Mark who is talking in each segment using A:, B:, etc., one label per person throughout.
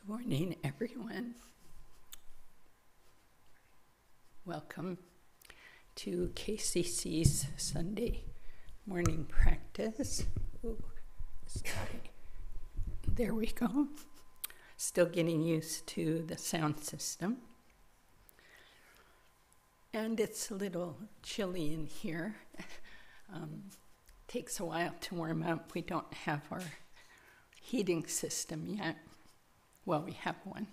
A: Good morning, everyone. Welcome to KCC's Sunday morning practice. Ooh, sorry. There we go. Still getting used to the sound system. And it's a little chilly in here. Takes a while to warm up. We don't have our heating system yet. Well, we have one.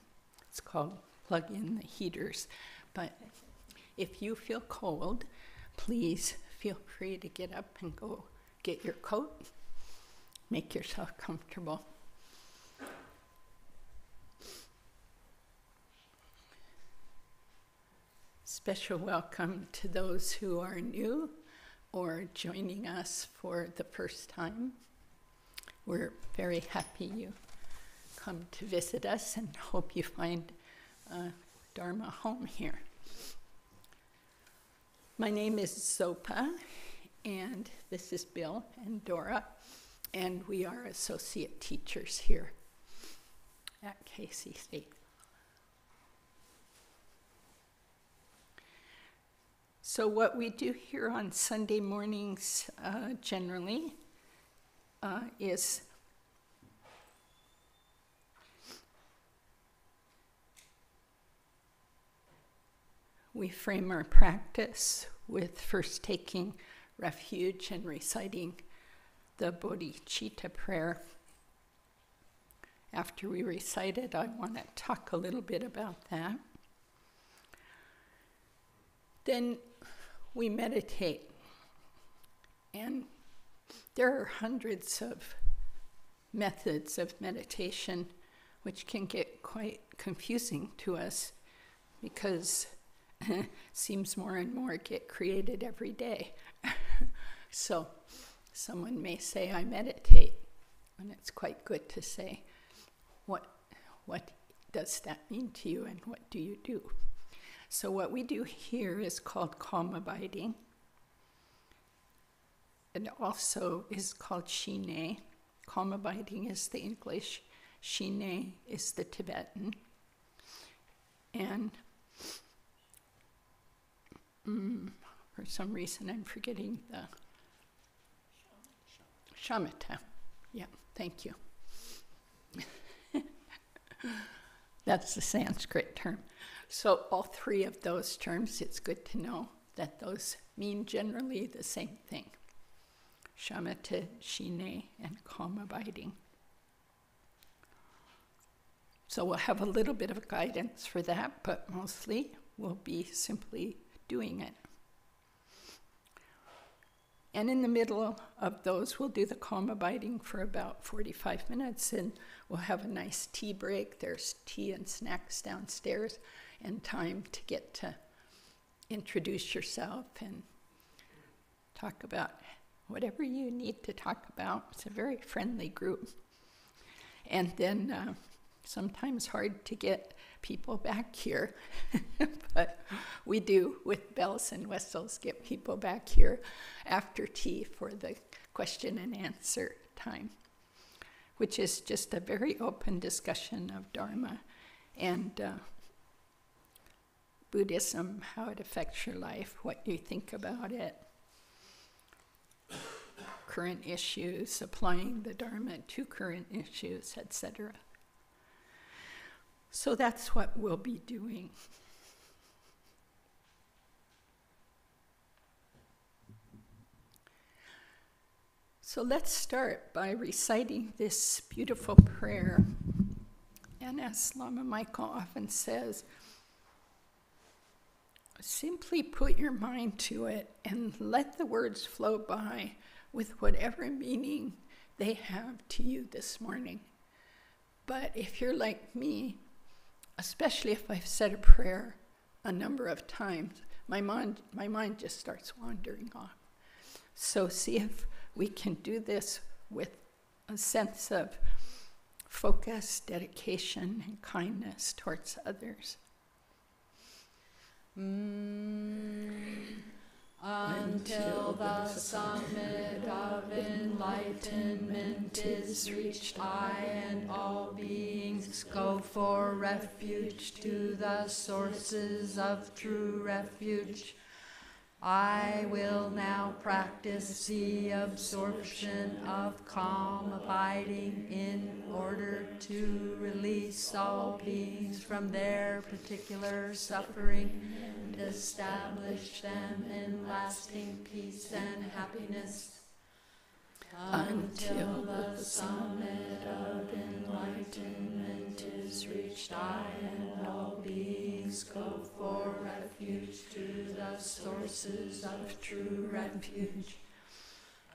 A: It's called plug in the heaters. But if you feel cold, please feel free to get up and go get your coat. Make yourself comfortable. Special welcome to those who are new or joining us for the first time. We're very happy you come to visit us and hope you find Dharma home here. My name is Zopa, and this is Bill and Dora, and we are associate teachers here at KCC. So what we do here on Sunday mornings generally is we frame our practice with first taking refuge and reciting the bodhicitta prayer. After we recite it, I want to talk a little bit about that. Then we meditate. And there are hundreds of methods of meditation which can get quite confusing to us because it seems more and more get created every day. So someone may say, I meditate, and it's quite good to say, what does that mean to you and what do you do? So what we do here is called calm abiding. It also is called shine. Calm abiding is the English, shine is the Tibetan. And for some reason I'm forgetting the shamatha. Yeah, thank you. That's the Sanskrit term. So all three of those terms, it's good to know that those mean generally the same thing. Shamatha, shine, and calm abiding. So we'll have a little bit of guidance for that, but mostly we'll be simply doing it. And in the middle of those, we'll do the calm abiding for about 45 minutes, and we'll have a nice tea break. There's tea and snacks downstairs, and time to get to introduce yourself and talk about whatever you need to talk about. It's a very friendly group. And then sometimes hard to get people back here, but we do, with bells and whistles, get people back here after tea for the question and answer time, which is just a very open discussion of Dharma and Buddhism, how it affects your life, what you think about it, current issues, applying the Dharma to current issues, etc. So that's what we'll be doing. So let's start by reciting this beautiful prayer. And as Lama Michael often says, simply put your mind to it and let the words flow by with whatever meaning they have to you this morning. But if you're like me, especially if I've said a prayer a number of times, my mind just starts wandering off. So see if we can do this with a sense of focus, dedication, and kindness towards others.
B: Until the summit of enlightenment is reached, I and all beings beings go for refuge to the sources of true refuge. I will now practice the absorption of calm abiding in order to release all beings from their particular suffering and establish them in lasting peace and happiness. Until the summit of enlightenment is reached, I and all beings go for refuge to the sources of true refuge.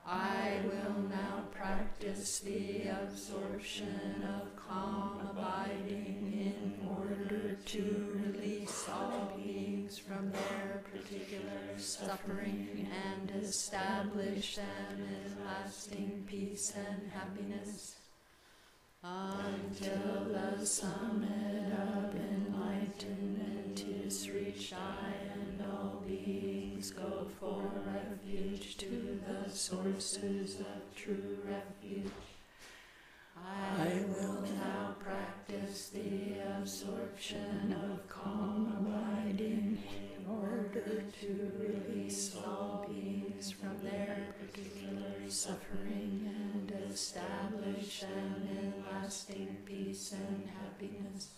B: I will now practice the absorption of calm abiding in order to release all beings from their particular suffering and establish them in lasting peace and happiness. Until the summit of enlightenment is reached, I and all beings go for refuge to the sources of true refuge. I will now practice the absorption of calm abiding in order to release all beings from their particular suffering and establish them in lasting peace and happiness.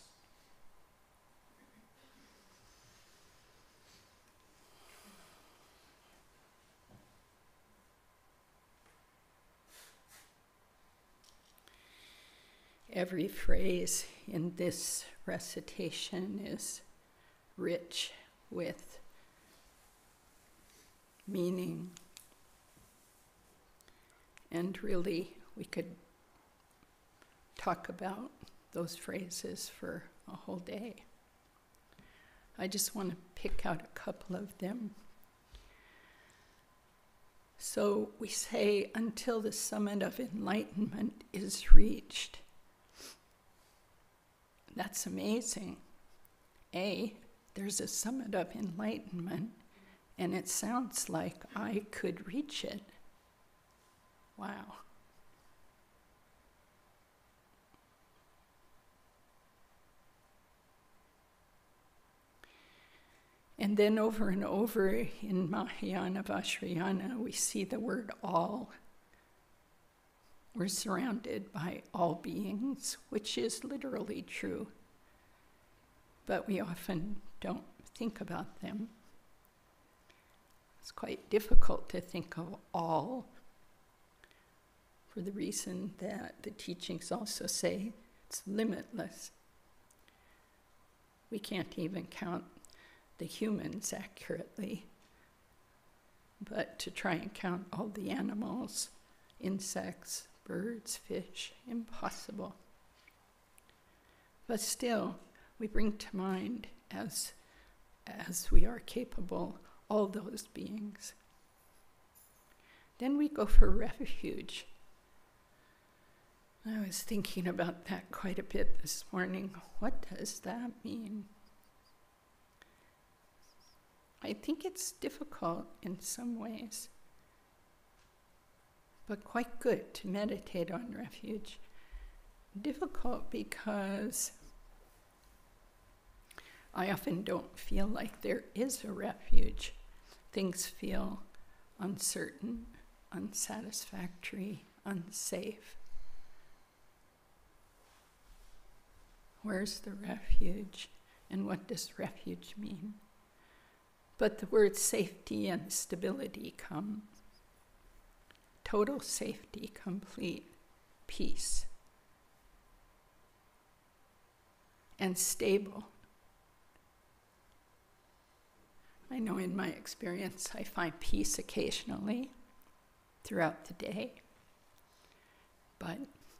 A: Every phrase in this recitation is rich with meaning. And really, we could talk about those phrases for a whole day. I just want to pick out a couple of them. So we say, until the summit of enlightenment is reached. That's amazing. There's a summit of enlightenment, and it sounds like I could reach it. Wow. And then over and over in Mahayana Vajrayana, we see the word all. We're surrounded by all beings, which is literally true, but we often don't think about them. It's quite difficult to think of all, for the reason that the teachings also say it's limitless. We can't even count the humans accurately, but to try and count all the animals, insects, birds, fish, impossible. But still, we bring to mind, as we are capable, all those beings. Then we go for refuge. I was thinking about that quite a bit this morning. What does that mean? I think it's difficult in some ways, but quite good to meditate on refuge. Difficult because I often don't feel like there is a refuge. Things feel uncertain, unsatisfactory, unsafe. Where's the refuge, and what does refuge mean? But the words safety and stability come. Total safety, complete peace. And stable. I know in my experience I find peace occasionally throughout the day, but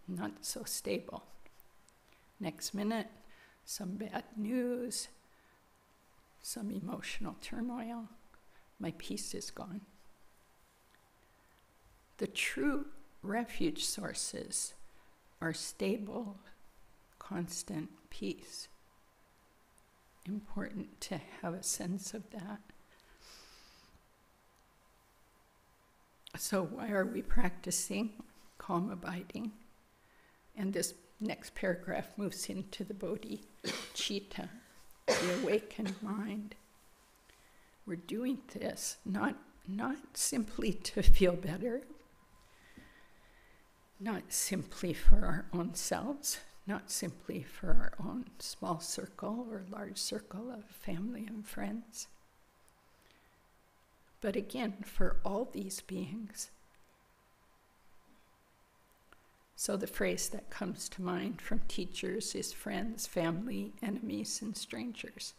A: not so stable. Next minute, some bad news, some emotional turmoil, my peace is gone. The true refuge sources are stable, constant peace. Important to have a sense of that. So why are we practicing calm abiding? And this Next paragraph moves into the bodhicitta, the awakened mind. We're doing this not simply to feel better, not simply for our own selves, not simply for our own small circle or large circle of family and friends, but again, for all these beings. So the phrase that comes to mind from teachers is friends, family, enemies, and strangers.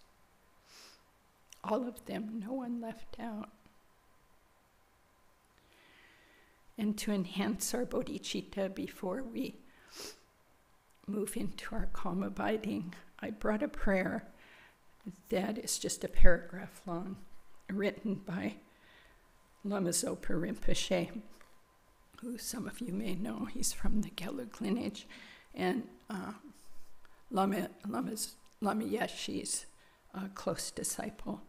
A: All of them, no one left out. And to enhance our bodhicitta before we move into our calm abiding, I brought a prayer that is just a paragraph long, written by Lama Zopa Rinpoche, who some of you may know. He's from the Gelug lineage, and Lama Yeshe's a close disciple,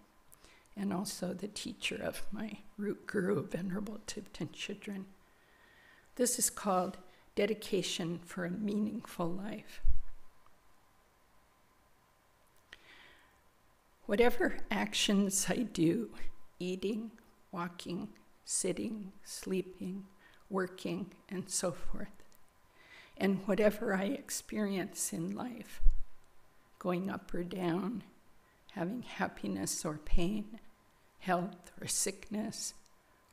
A: and also the teacher of my root guru, Venerable Thubten Chödrön. This is called Dedication for a Meaningful Life. Whatever actions I do, eating, walking, sitting, sleeping, working, and so forth, and whatever I experience in life, going up or down, having happiness or pain, health or sickness,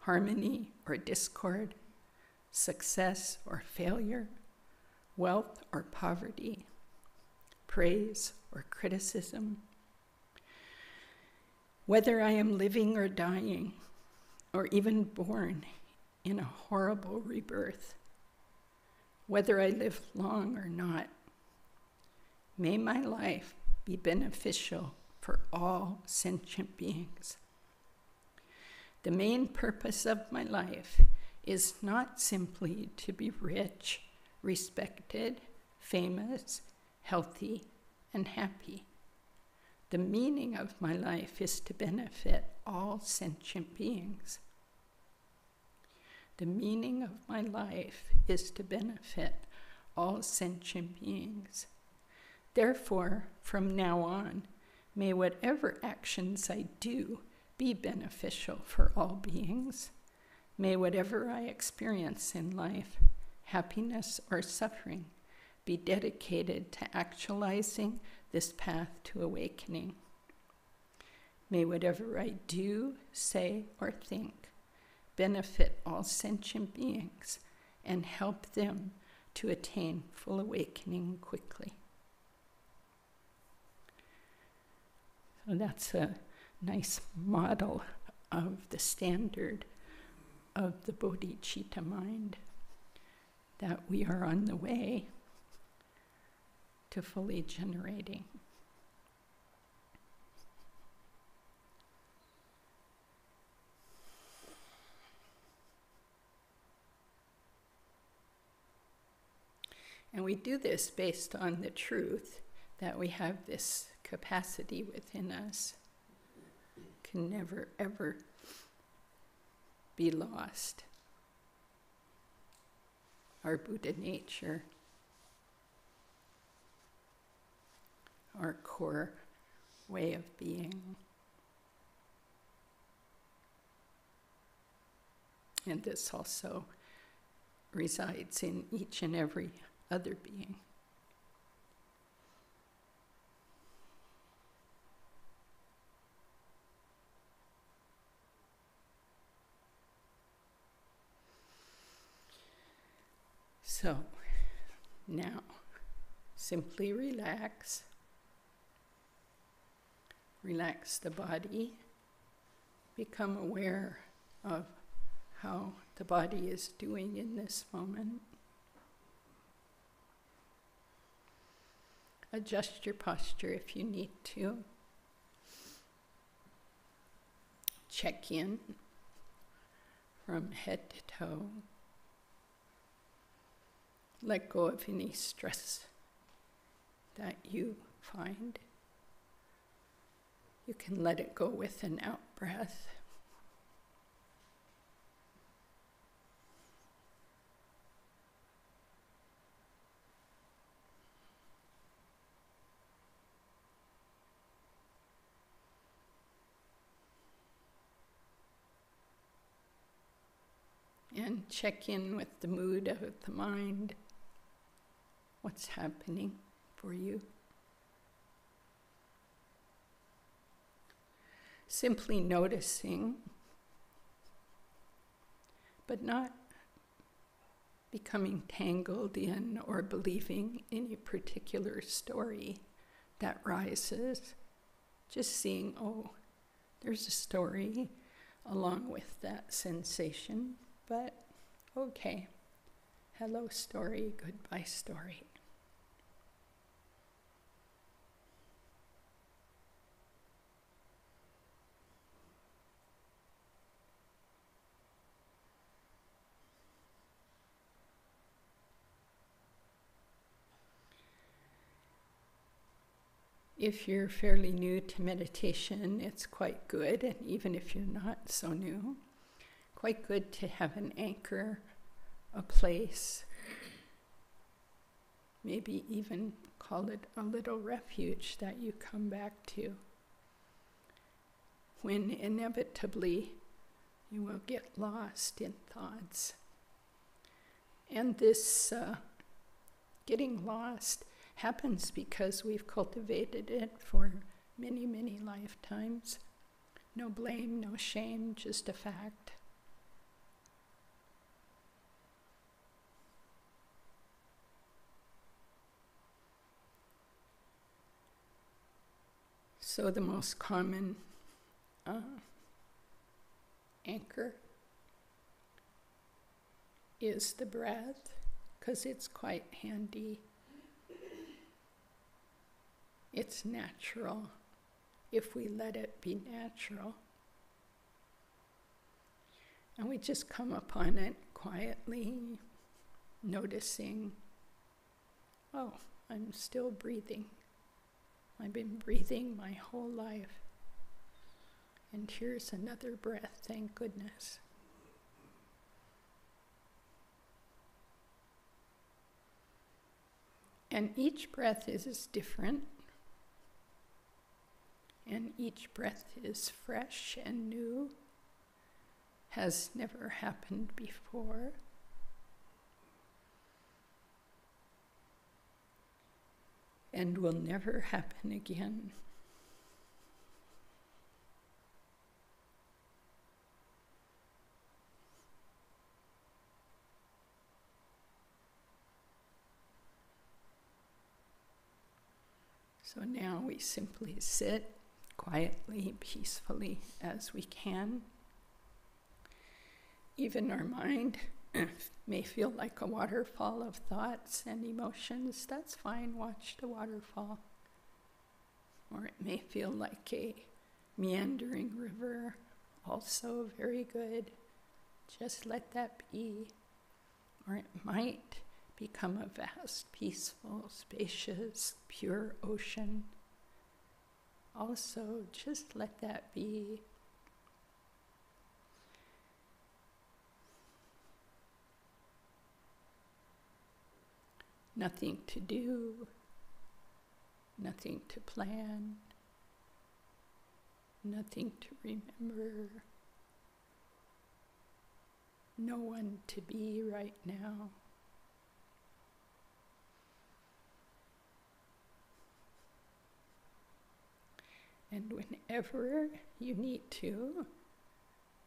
A: harmony or discord, success or failure, wealth or poverty, praise or criticism, whether I am living or dying, or even born in a horrible rebirth, whether I live long or not, may my life be beneficial for all sentient beings. The main purpose of my life is not simply to be rich, respected, famous, healthy, and happy. The meaning of my life is to benefit all sentient beings. The meaning of my life is to benefit all sentient beings. Therefore, from now on, may whatever actions I do be beneficial for all beings. May whatever I experience in life, happiness or suffering, be dedicated to actualizing this path to awakening. May whatever I do, say, or think benefit all sentient beings and help them to attain full awakening quickly. So that's a nice model of the standard of the bodhicitta mind, that we are on the way to fully generating. And we do this based on the truth that we have this capacity within us, can never ever be lost. Our Buddha nature, our core way of being. And this also resides in each and every other being. So now, simply relax. Relax the body. Become aware of how the body is doing in this moment. Adjust your posture if you need to. Check in from head to toe. Let go of any stress that you find. You can let it go with an out breath. and check in with the mood of the mind. What's happening for you? Simply noticing, but not becoming tangled in or believing any particular story that rises. Just seeing, oh, there's a story along with that sensation, but okay. Hello story, goodbye story. If you're fairly new to meditation, it's quite good, and even if you're not so new, quite good to have an anchor, a place, maybe even call it a little refuge that you come back to when inevitably you will get lost in thoughts. And this getting lost happens because we've cultivated it for many, many lifetimes. No blame, no shame, just a fact. So the most common anchor is the breath, because it's quite handy. It's natural if we let it be natural. And we just come upon it quietly, noticing, oh, I'm still breathing. I've been breathing my whole life. And here's another breath, thank goodness. And each breath is different. And each breath is fresh and new, has never happened before. And will never happen again. So now we simply sit quietly, peacefully as we can. Even our mind may feel like a waterfall of thoughts and emotions. That's fine, watch the waterfall. Or it may feel like a meandering river, also very good. Just let that be. Or it might become a vast, peaceful, spacious, pure ocean. Also, just let that be. Nothing to do, nothing to plan, nothing to remember, no one to be right now. And whenever you need to,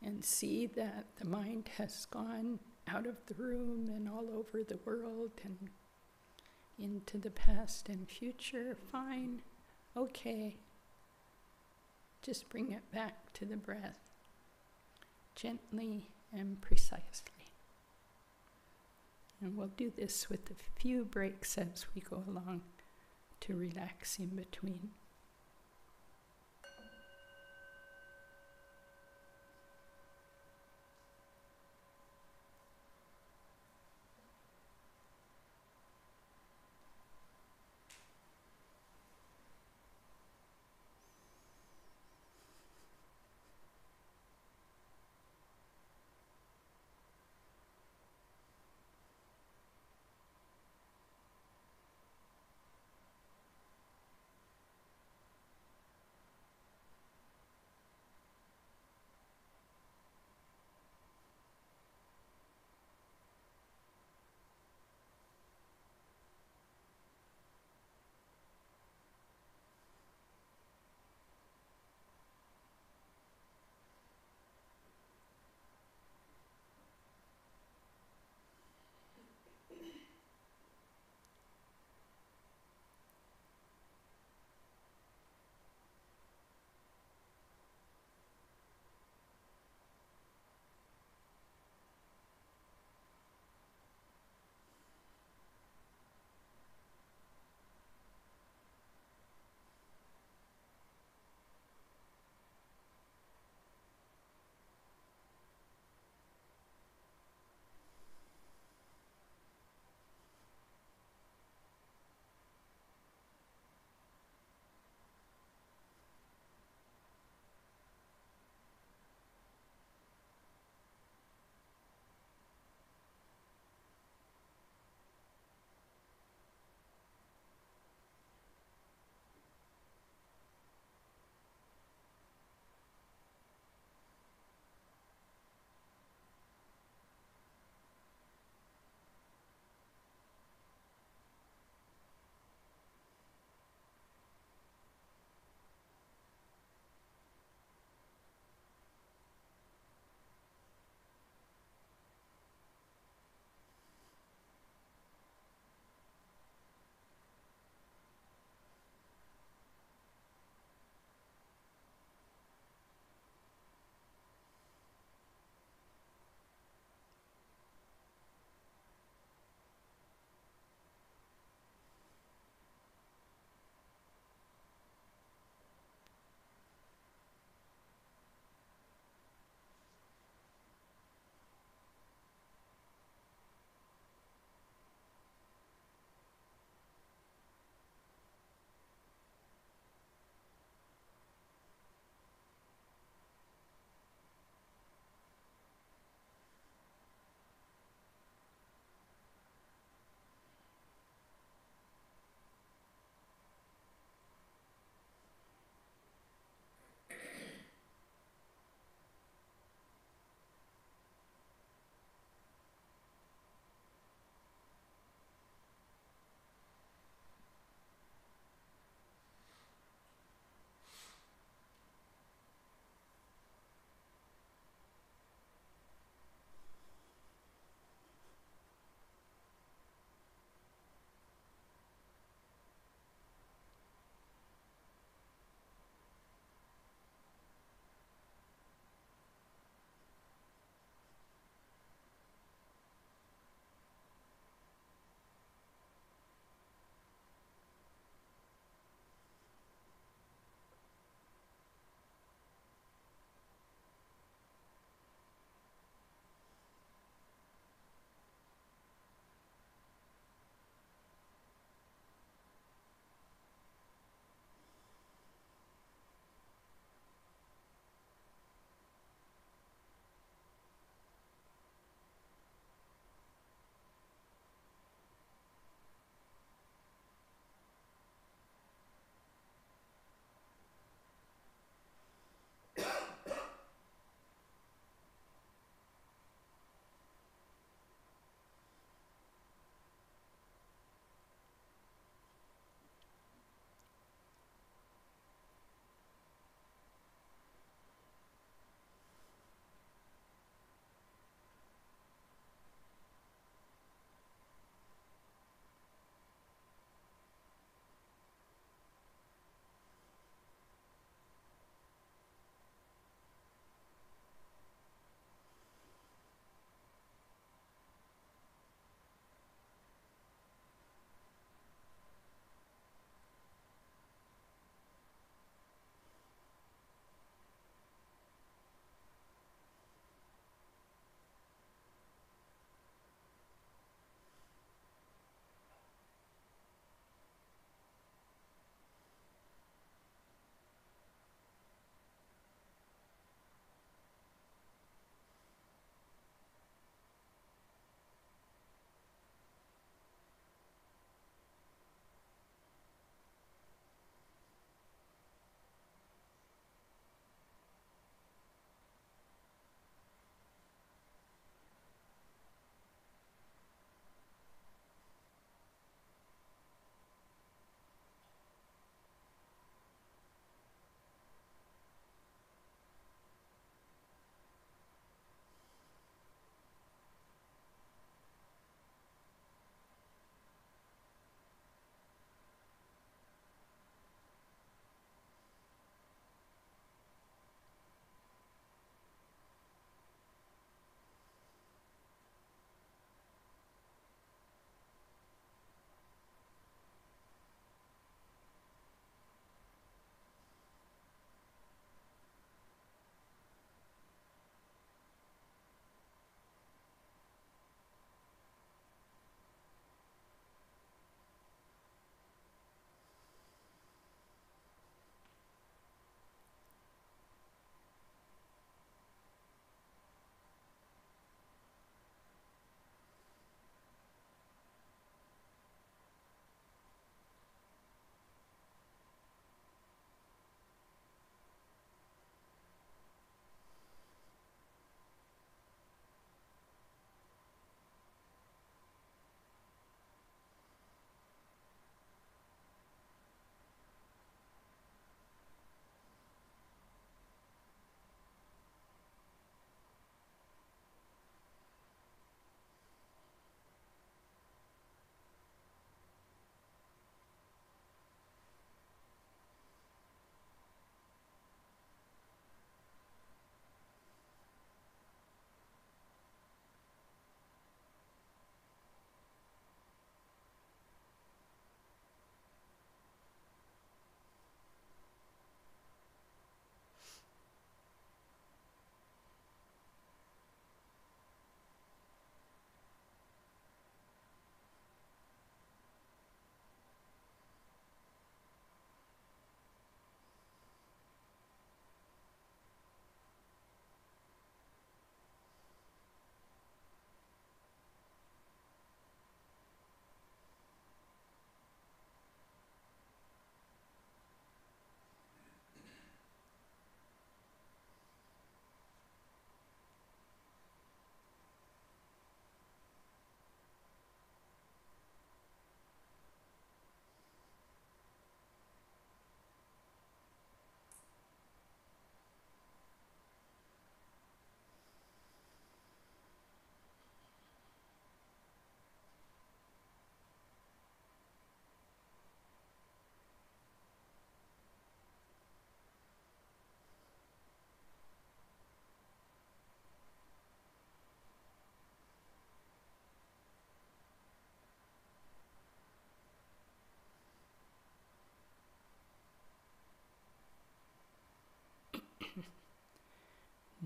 A: and see that the mind has gone out of the room and all over the world and into the past and future, fine, okay. Just bring it back to the breath, gently and precisely. And we'll do this with a few breaks as we go along to relax in between.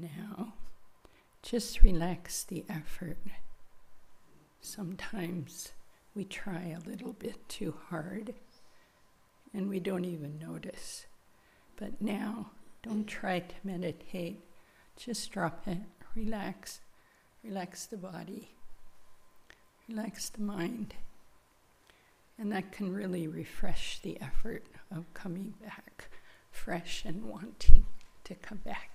A: now, just relax the effort. Sometimes we try a little bit too hard and we don't even notice. But now, don't try to meditate. Just drop it, relax. Relax the body, relax the mind. And that can really refresh the effort of coming back fresh and wanting to come back.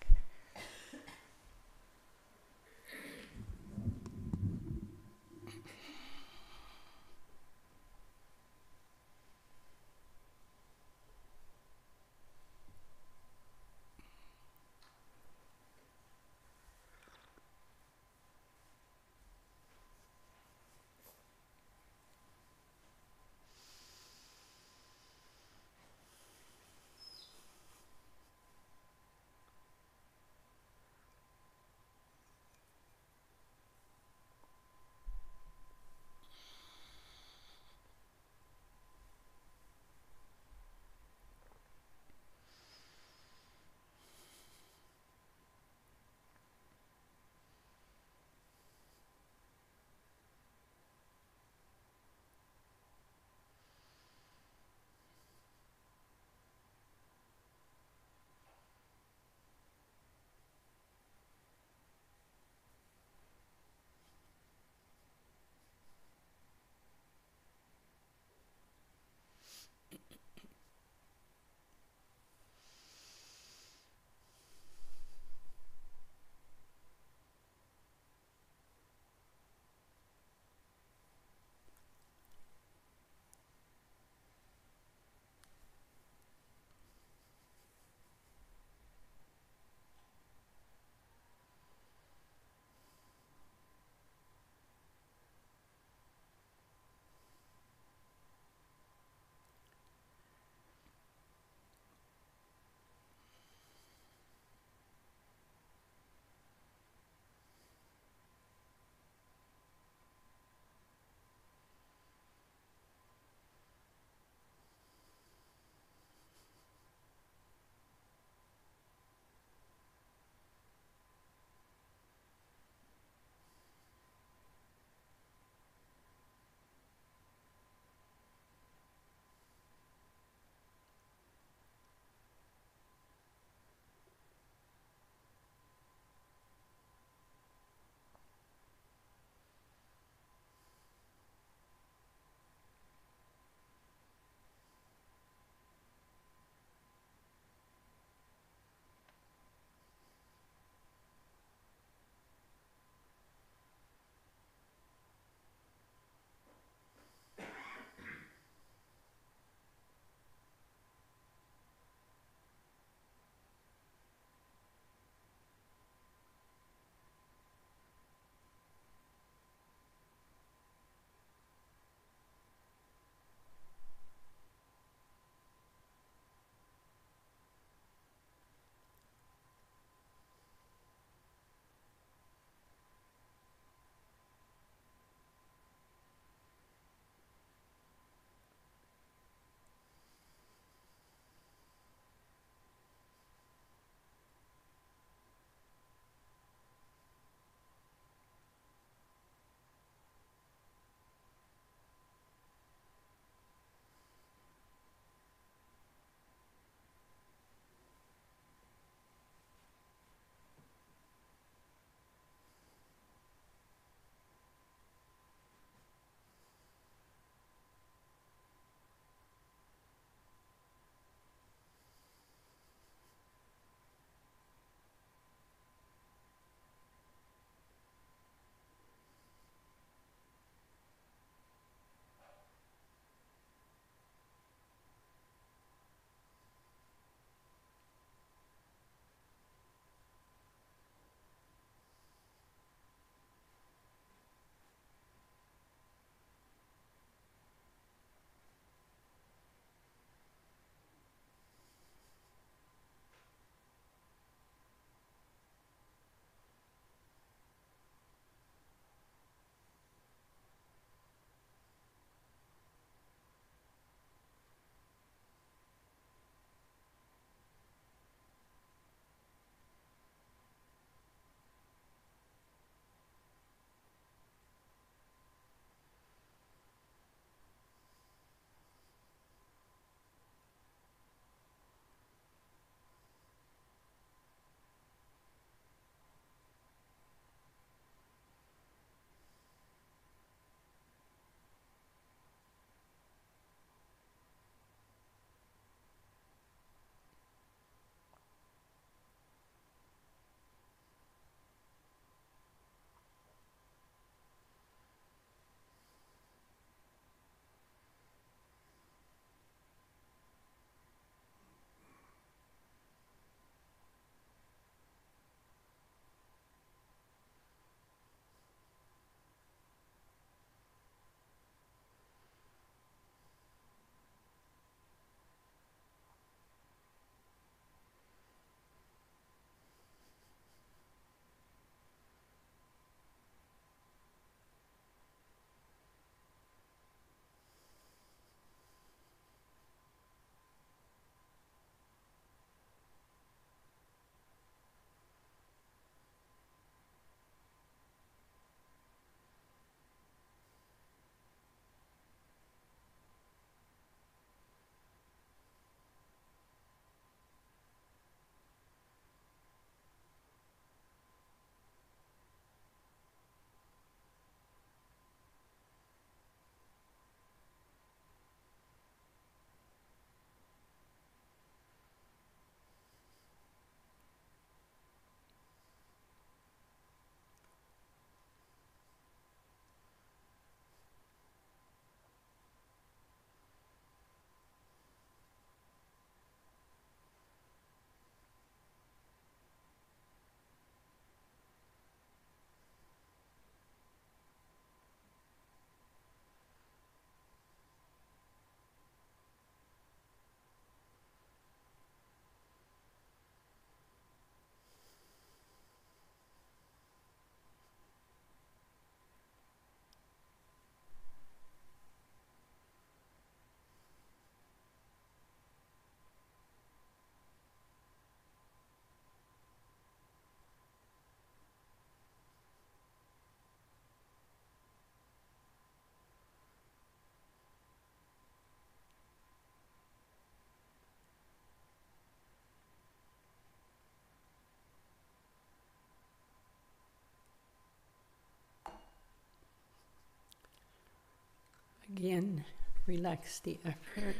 A: Again, relax the effort.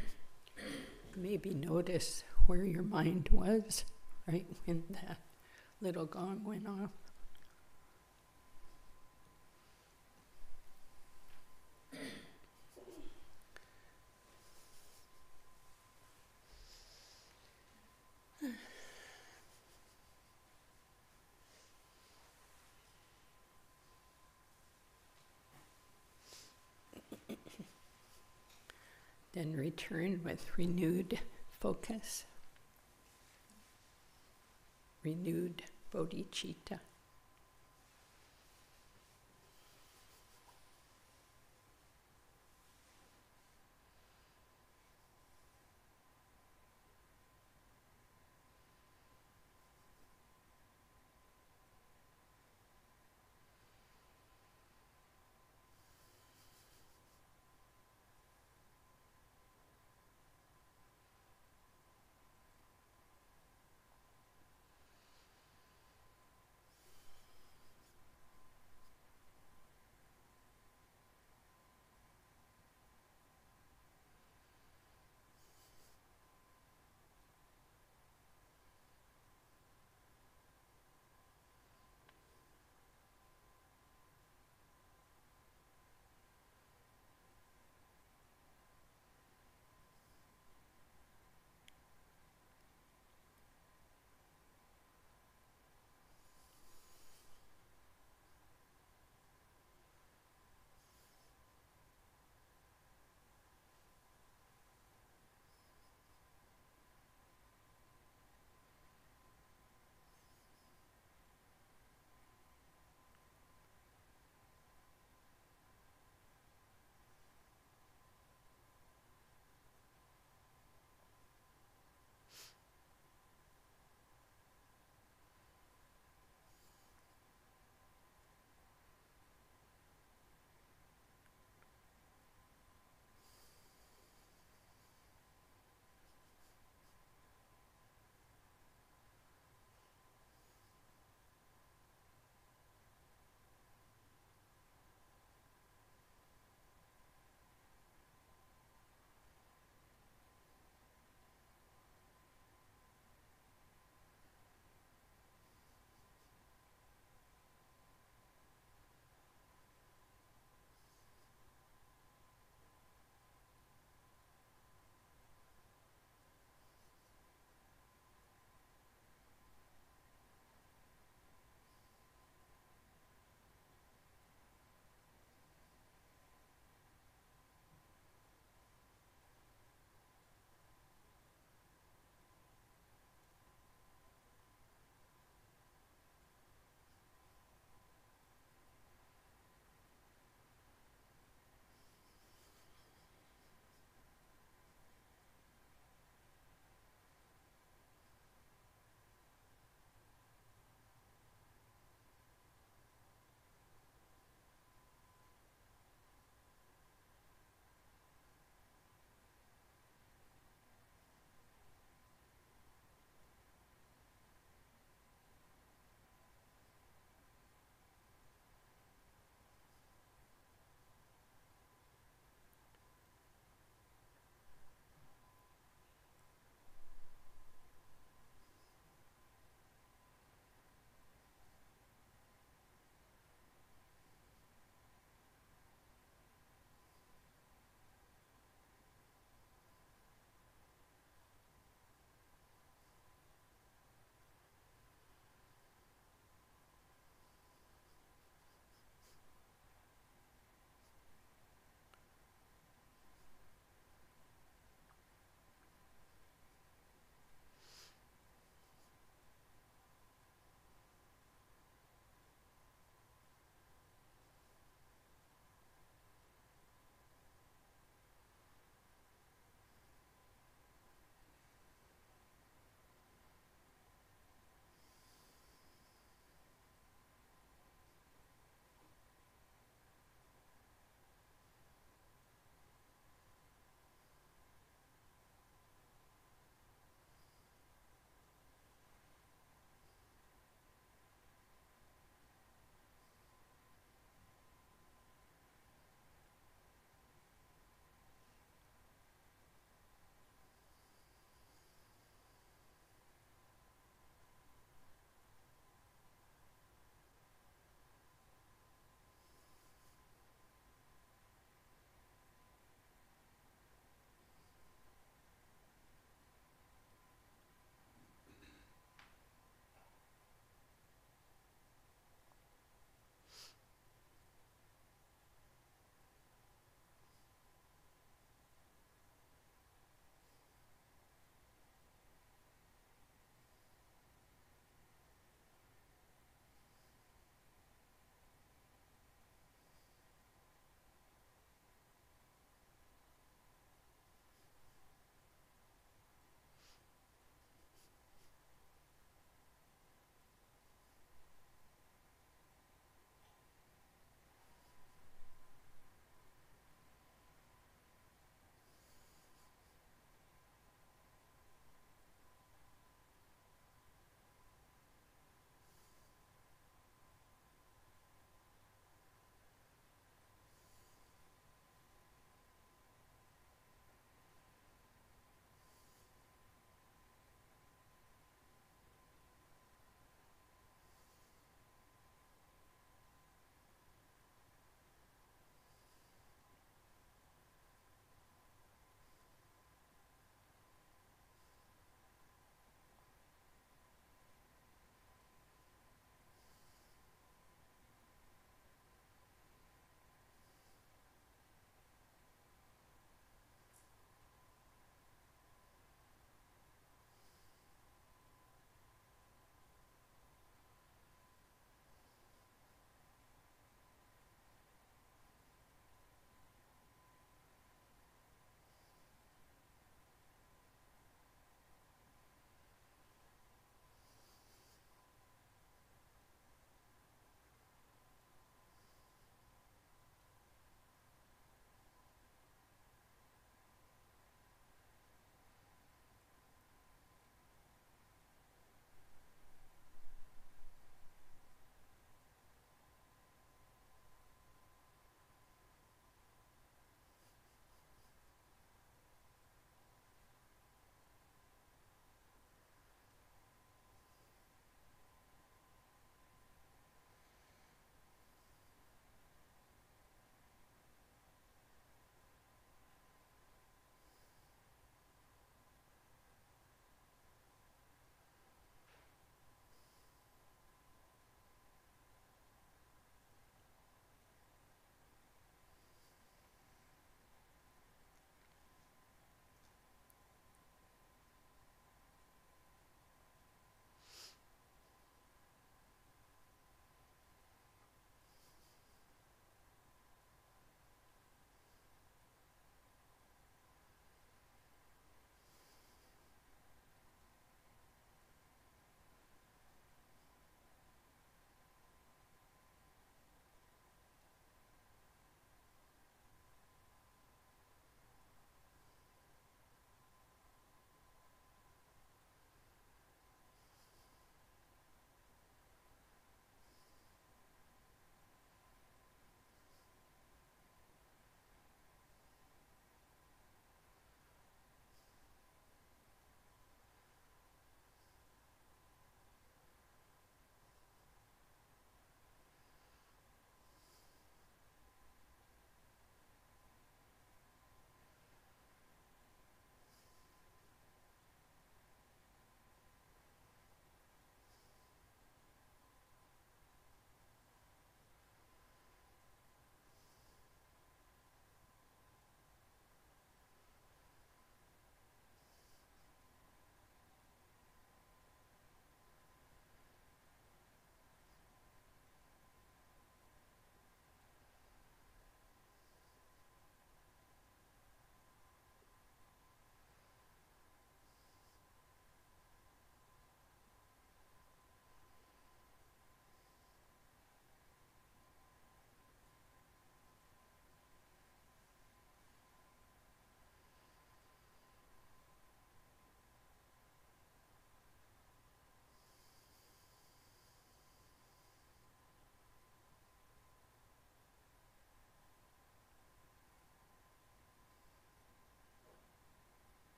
A: Maybe notice where your mind was right when that little gong went off. Then return with renewed focus, renewed bodhicitta.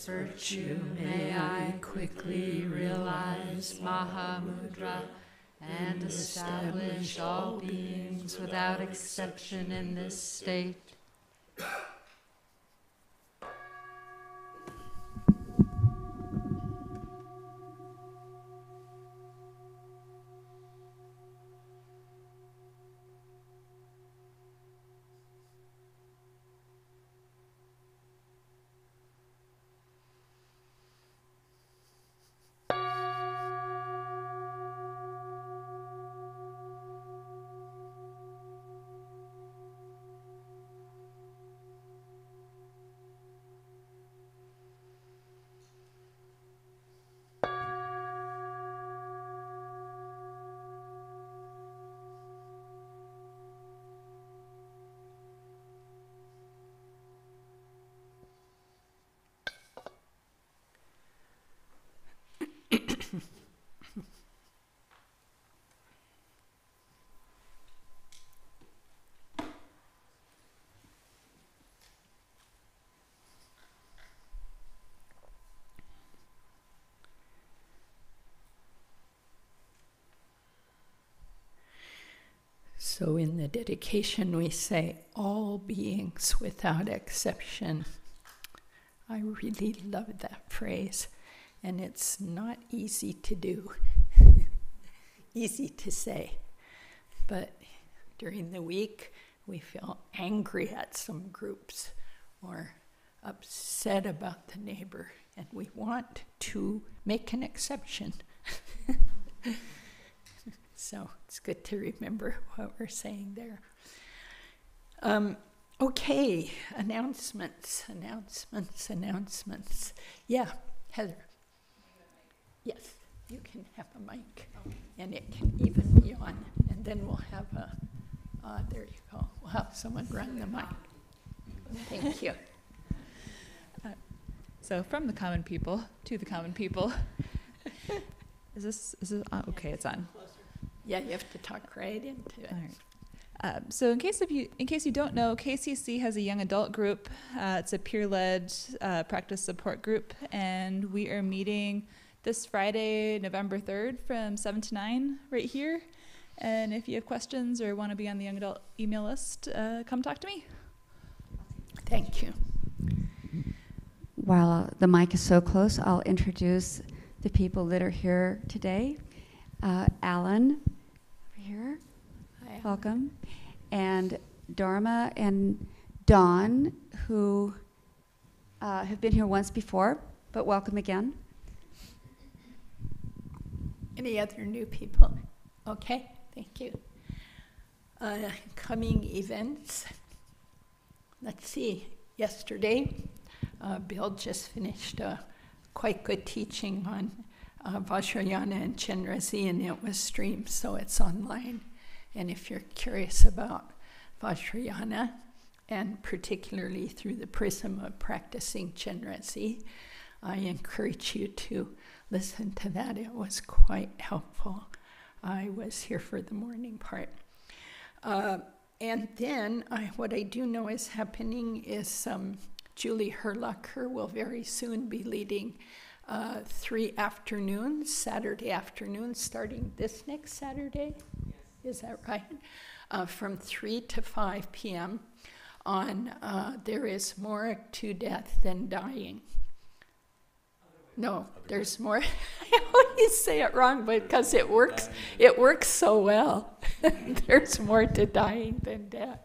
B: virtue may I quickly realize Mahamudra and establish all beings without exception in this state.
A: So in the dedication we say, all beings without exception. I really love that phrase, and it's not easy to do, easy to say. But during the week, we feel angry at some groups or upset about the neighbor, and we want to make an exception. So it's good to remember what we're saying there. Okay, announcements. Yeah, Heather. Yes, you can have a mic, and it can even be on. And then we'll have there you go. We'll have someone run the mic. Thank you.
C: So from the common people to the common people. Is this okay, it's on.
A: Yeah, you have to talk right into it.
C: All right. So in case you don't know, KCC has a young adult group. It's a peer-led practice support group, and we are meeting this Friday, November 3rd from 7 to 9 right here. And if you have questions or want to be on the young adult email list, come talk to me.
A: Thank you.
D: While the mic is so close, I'll introduce the people that are here today. Alan, over here,
A: Hi,
D: welcome. And Dharma and Dawn, who have been here once before, but welcome again.
A: Any other new people? Okay, thank you. Coming events. Let's see, yesterday, Bill just finished a quite good teaching on Vajrayana and Chenrezig, and it was streamed, so it's online. And if you're curious about Vajrayana, and particularly through the prism of practicing Chenrezig, I encourage you to listen to that. It was quite helpful. I was here for the morning part. And then what I do know is happening is Julie Herlacher will very soon be leading 3 afternoons, Saturday afternoons, starting this next Saturday. Yes. Is that right? From 3 to 5 p.m. on There is More to Death Than Dying. No, there's more. I always say it wrong, but because it works so well. There's more to dying than death.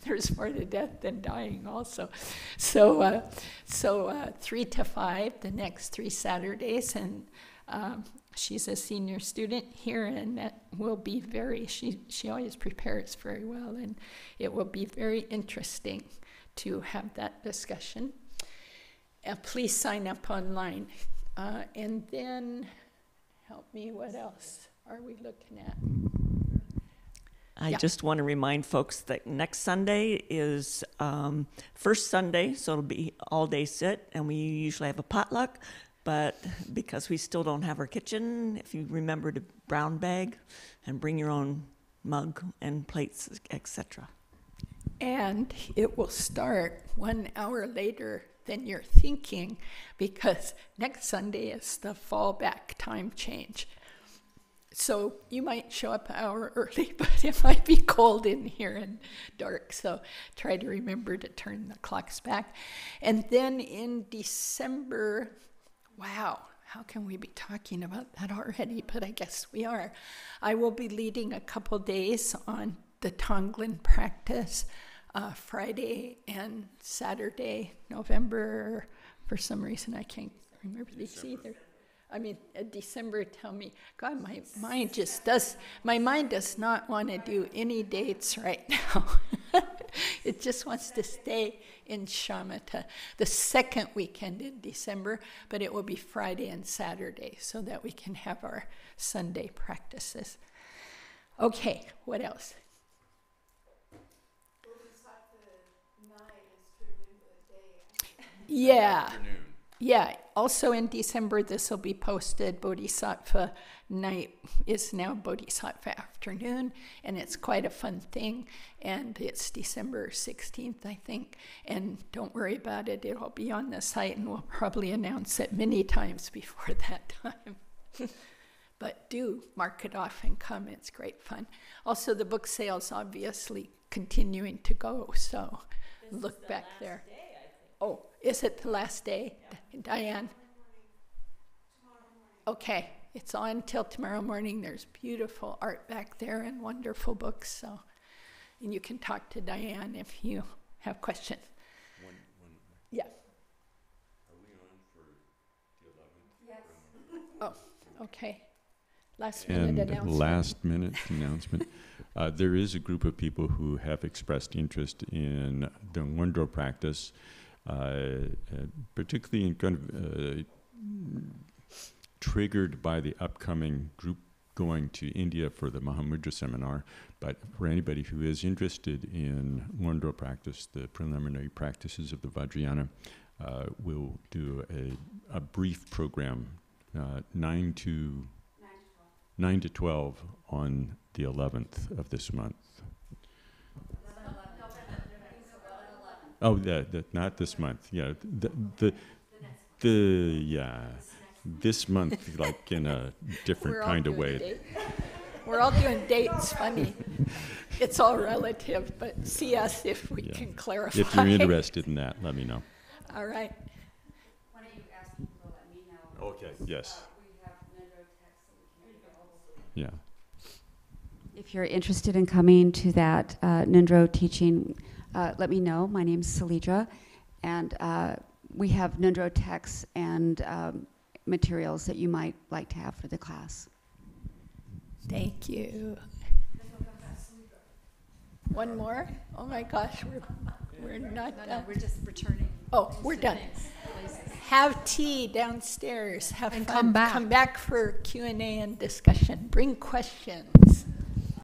A: There's more to death than dying also. So 3 to 5, the next 3 Saturdays, and she's a senior student here, and that will be she always prepares very well, and it will be very interesting to have that discussion. Please sign up online. And then, help me, what else are we looking at?
E: I just want to remind folks that next Sunday is first Sunday, so it'll be all day sit, and we usually have a potluck, but because we still don't have our kitchen, if you remember to brown bag and bring your own mug and plates, etc.
A: And it will start 1 hour later than you're thinking, because next Sunday is the fallback time change. So you might show up an hour early, but it might be cold in here and dark. So try to remember to turn the clocks back. And then in December, wow, how can we be talking about that already? But I guess we are. I will be leading a couple days on the Tonglen practice, Friday and Saturday, November. For some reason, I can't remember these either. I mean, December, tell me, God, my mind does not want to do any dates right now. It just wants to stay in Shamatha, the second weekend in December, but it will be Friday and Saturday so that we can have our Sunday practices. Okay, what else? Yeah. Yeah, also in December, this will be posted. Bodhisattva night is now Bodhisattva afternoon, and it's quite a fun thing. And it's December 16th, I think. And don't worry about it, it'll be on the site, and we'll probably announce it many times before that time. But do mark it off and come, it's great fun. Also, the book sale's obviously continuing to go, so look back there. Oh, is it the last day, Diane? Okay, it's on till tomorrow morning. There's beautiful art back there and wonderful books. So, and you can talk to Diane if you have questions. Yeah.
F: Are we on for the 11th?
A: Yes. Oh, okay. Last minute announcement.
F: Last minute announcement. There is a group of people who have expressed interest in the Ngondro practice. Particularly in kind of triggered by the upcoming group going to India for the Mahamudra seminar. But for anybody who is interested in Ngondro practice, the preliminary practices of the Vajrayana, we'll do a brief program, 9 to 12 on the 11th of this month. Oh, not this month. Yeah, this month, like in a different kind of way.
A: We're all doing dates. Funny, it's all relative. But see us if we can clarify.
F: If you're interested in that, let me know.
A: All right.
D: Why don't you ask people to let me know?
F: Okay. Yes.
D: We have Nendro text that we can
F: Yeah.
D: If you're interested in coming to that Nendro teaching, let me know. My name's Salidra, and we have Nendro texts and materials that you might like to have for the class.
A: Thank you. One more? Oh my gosh, we're not done.
B: No, we're just returning.
A: Oh, we're done.
B: Places.
A: Have tea downstairs. Have
B: And
A: fun.
B: come back.
A: Come back for Q&A and discussion. Bring questions.